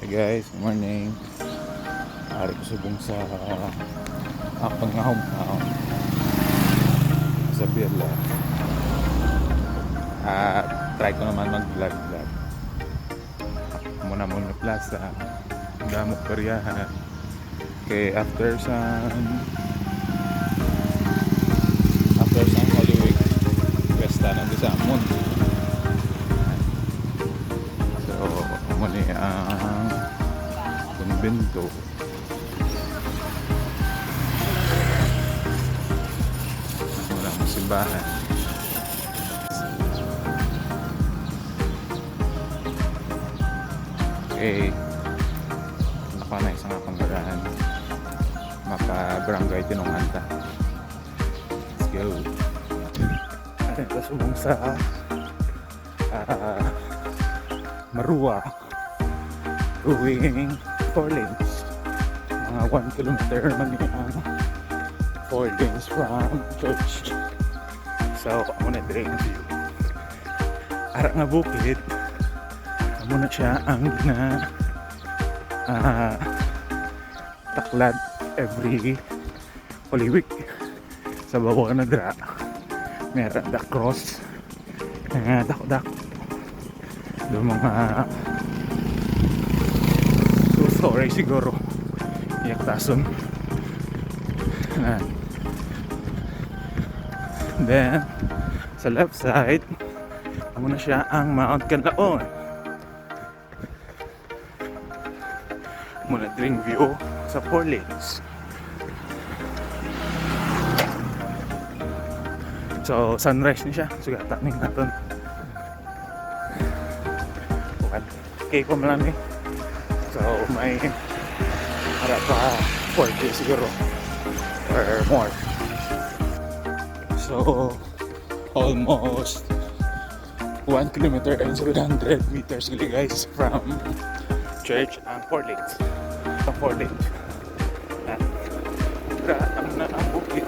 Hey guys, good morning. Ari ko subong sa akong nga hometown sa Birla. Try ko naman mag-vlog. Muna plaza, gamot karyahan. Okay, after some Holy Week, pesta ng Disamon. So, muna ang kumbento. Walang simbahan. Okay, ako na isang panggaraan maka-barangay Tinonganta. Let's go. Atin kasubong sa Marua going 4 lanes, mga 1 kilometer man ang 4 lanes from church. So amo na dire ang view ara nga bukid. Amo na siya ang taklad every Holy Week. Sa bawah na dra meron the cross nga dak do mga 2 story siguro iyak tason. Then sa left side muna siya ang Mount Canlaon. Muna drink view sa 4 lanes. So sunrise ni siya sugatan ning naton. Okay ko man lang. So may harap pa 40 siguro or more. So almost 1 kilometer and 700 meters guys from church and 4 lanes. Sa 4 lanes. Ang na ang bukid.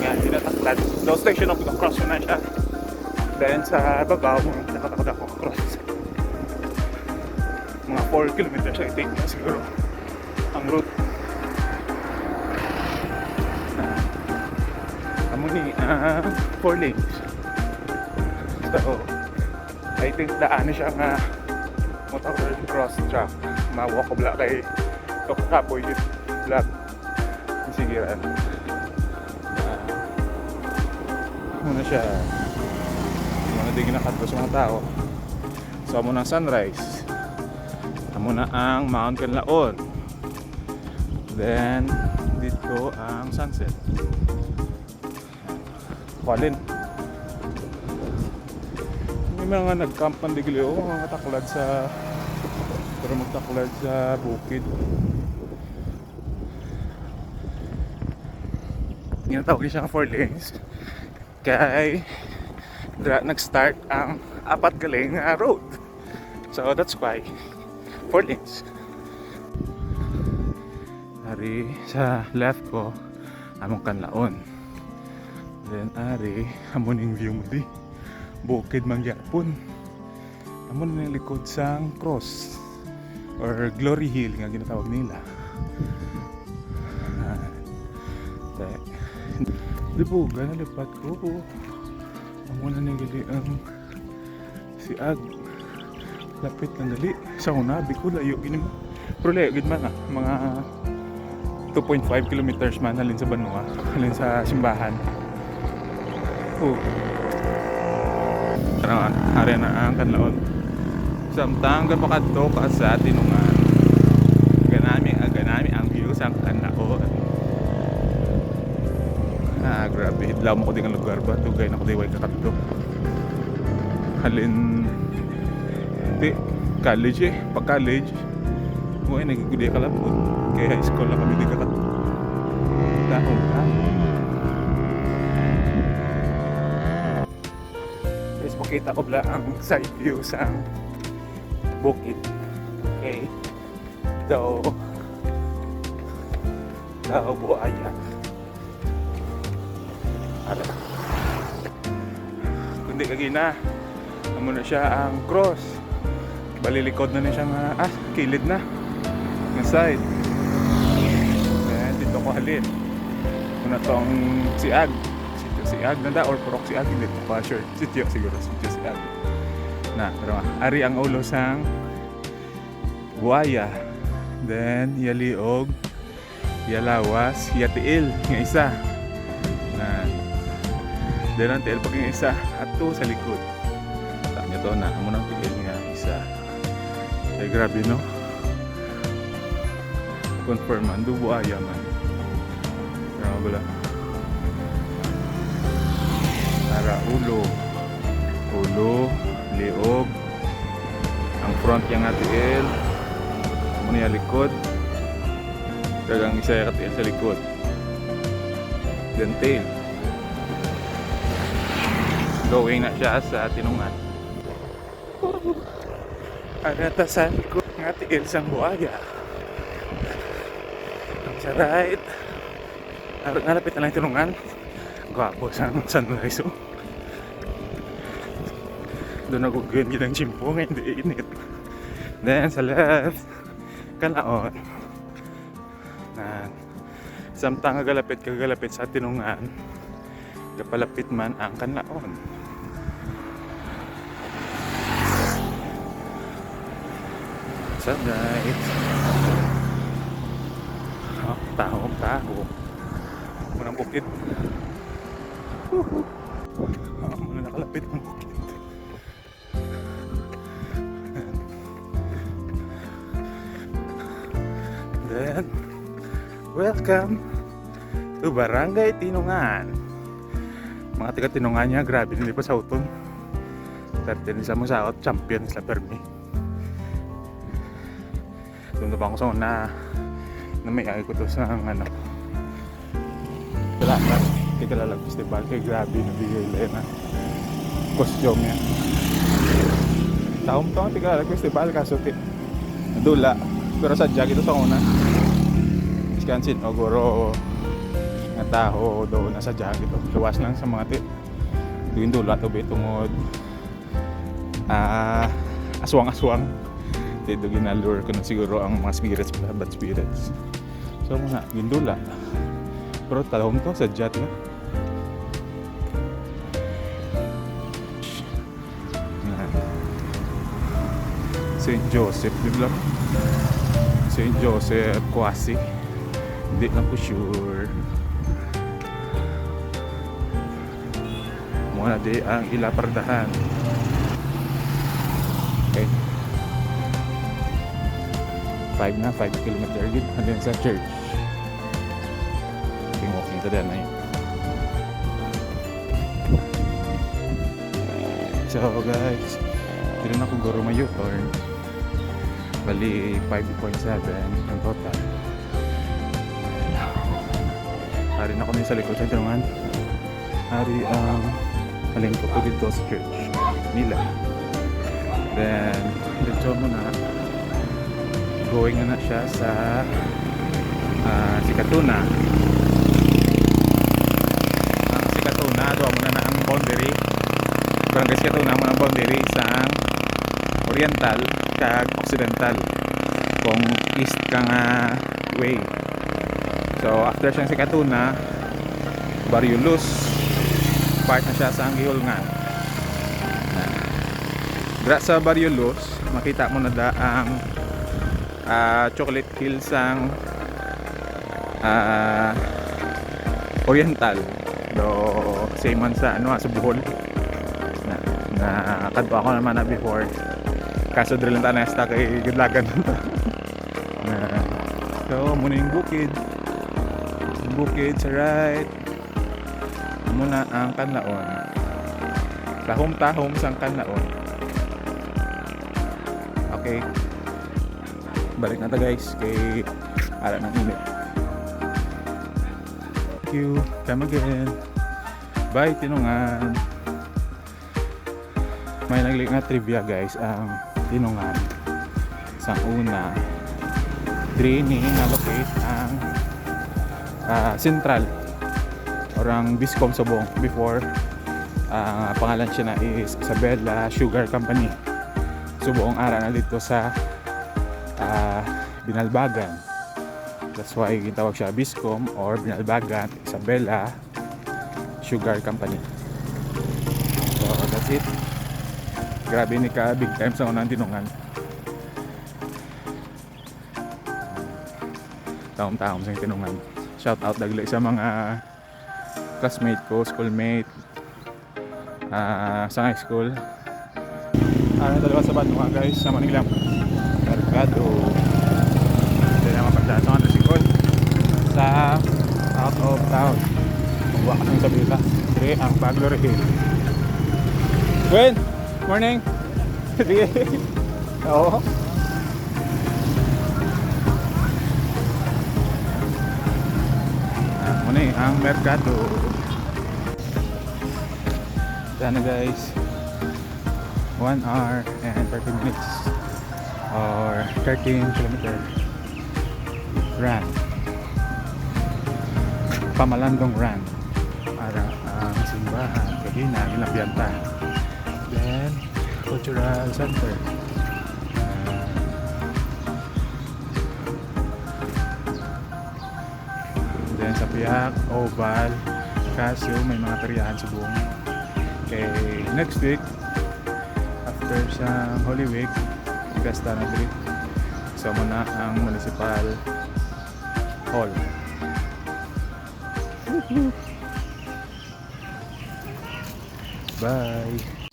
Nga tinataklad. So station of the cross na siya. Then sa babaw nakatakot ako cross. Mga 4 kilometers I think na siguro ang route. Amo ni 4 lanes. So I think daan siya nga motor cross track. Mawakabla kay kapoy dito vlog sigiran. Muna siya muna di ginakatro sa mga tao. So amo ng sunrise. Amo na ang Mount Canlaon. Then dito ang sunset. Kualin. May mga nag-camp ng digli mga taklad sa pero magtaklad sa bukid. Ginatawag siya ng 4 lanes kay nag-start ang apat galing road. So that's why 4 lanes. Ari sa left ko among Canlaon. Then ari amuning view mo di bukid mangyapon. Amon na likod sang cross or Glory Hill nga ginatawag nila. Libugan na lipat ko. Amo na nigali ang si Ag lapit na dali sa unabi ko layo gini mo. Pero layo gid man mga 2.5 kilometers man halin sa Banua, halin sa simbahan. Hari na ang Canlaon. Samtang gapakadto ka sa Tinungan. Ganami ang view sa Canlaon. Grabe, hidlaw mo ko din ang lugar ba? Tugay na ko din way kakadto. Halin di college pag college mo ay nagigudi ka lang po. Kaya high school lang kami di kakadto. Dahon. Makita ko bla ang side view sa bukid. Okay. Daw buaya. Ara. Kundi kagina amo na siya ang cross balilikod na siya nga, kilid na ng side. Ayan, dito ko halin muna tong Siag, sitio Siag na da or Purok Siag, hindi ko pa sure, sitio siguro, sitio Siag na, pero ari ang ulo sang buaya. Then yaliog, yalawas, yatiil nga isa na, then ang tiil pag yung isa ato sa likod. Tanya to na amo nang tiil nga isa. Ay grabe no, confirm man do buaya man. Grabe bala para ulo, liog, ang front yang atiil, muna yung likod, kagang isa yung katiil sa likod, then tail. Going na siya sa tinungan. Arata sa likod ng atiil sang buaya. Sa right, nalapit na lang yung tinungan. Gwapo sa sunrise. Doon ako ganyan ng chimpo ngayon, hindi init. Then sa left, kanaon na samtang kagalapit sa tinungan, kapalapit man ang kanaon. Sa right, taho munang bukid. Muna nakalapit ang bukid. Then, welcome to Barangay Tinungan. Mga taga Tinungan niya, grabe nila pa sa uton. Dati nila mo sa out, champion sila permi. Doon na ba ako sa una na may ko to sa ano. Salamat, Tigalalag Festival. Kaya grabe nabigay nila na costume niya. Taong-taong Tigalalag Festival kaso nadula. Pero sadya ito sa una. Wisconsin o guro nga taho doon na sadya ito. Luwas lang sa mga doon dula to be tungod aswang-aswang. Dito ginalure ko na siguro ang mga spirits, bad spirits. So muna, gindula. Pero talong to sadya ito. St. Joseph, biglang St. Joseph Kwasi, hindi lang ko sure. Muna di ang ilapardahan. Okay, 5 kilometer yun hanggang sa church. Walking to dyan na yun. So guys, hindi na akong guro may U-turn. Bali 5.7 ang total. Hari na ako na sa likod sa tinungan. Hari ang halingkot ko dito sa church nila. Then dito mo na going na siya sa Sikatuna. Ang Sikatuna doon mo na ang boundary. Barangay Sikatuna mo ang boundary sa Oriental kag Occidental kung east ka nga way. So after siyang Sikatuna, Barrio Luz part na siya sa Angihulngan. Dra sa Barrio Luz makita mo na da ang Chocolate Hills ang Oriental do same man sa sa Bohol na kadto ako naman na before. Kaso drill lang tanesta kay Gudlagan. So muna yung bukid sa right, muna ang Kanlaon, tahom sang Kanlaon. Okay, balik na ta guys kay ara ng init. Thank you, come again, bye Tinungan. May naglik nga trivia guys ang Tinungan sa una training na locate ang Central or ang Biscom Sobong before pangalan siya na is Isabela Sugar Company. subuong ara na dito sa Binalbagan. That's why gitawag siya Biscom or Binalbagan Isabela Sugar Company. So that's it. Grabe ni ka big time sa unang tinungan. Taong-taong sa tinungan. Shout out dagli sa mga classmate ko, schoolmate sa high school. Dalawa sa Banwa guys, sa Manila Mercado. Hindi na mapagdaan sa mga sikol sa out of town. Magwa ka ng Sabila. Sige, ang Baglo Hill. Gwen! Morning! Sige. Oo. Muna ang Mercado. Yan na guys. 1 hour and 30 minutes or 13 kilometer run. Pamalandong run para ang simbahan Kadina, Ginapyanta. Then Cultural Center. Then sa Piak, Oval, Casio, may mga peryahan sa buong. Okay, next week after siyang Holy Week, Fiesta na trip. So muna ang Municipal Hall. Bye!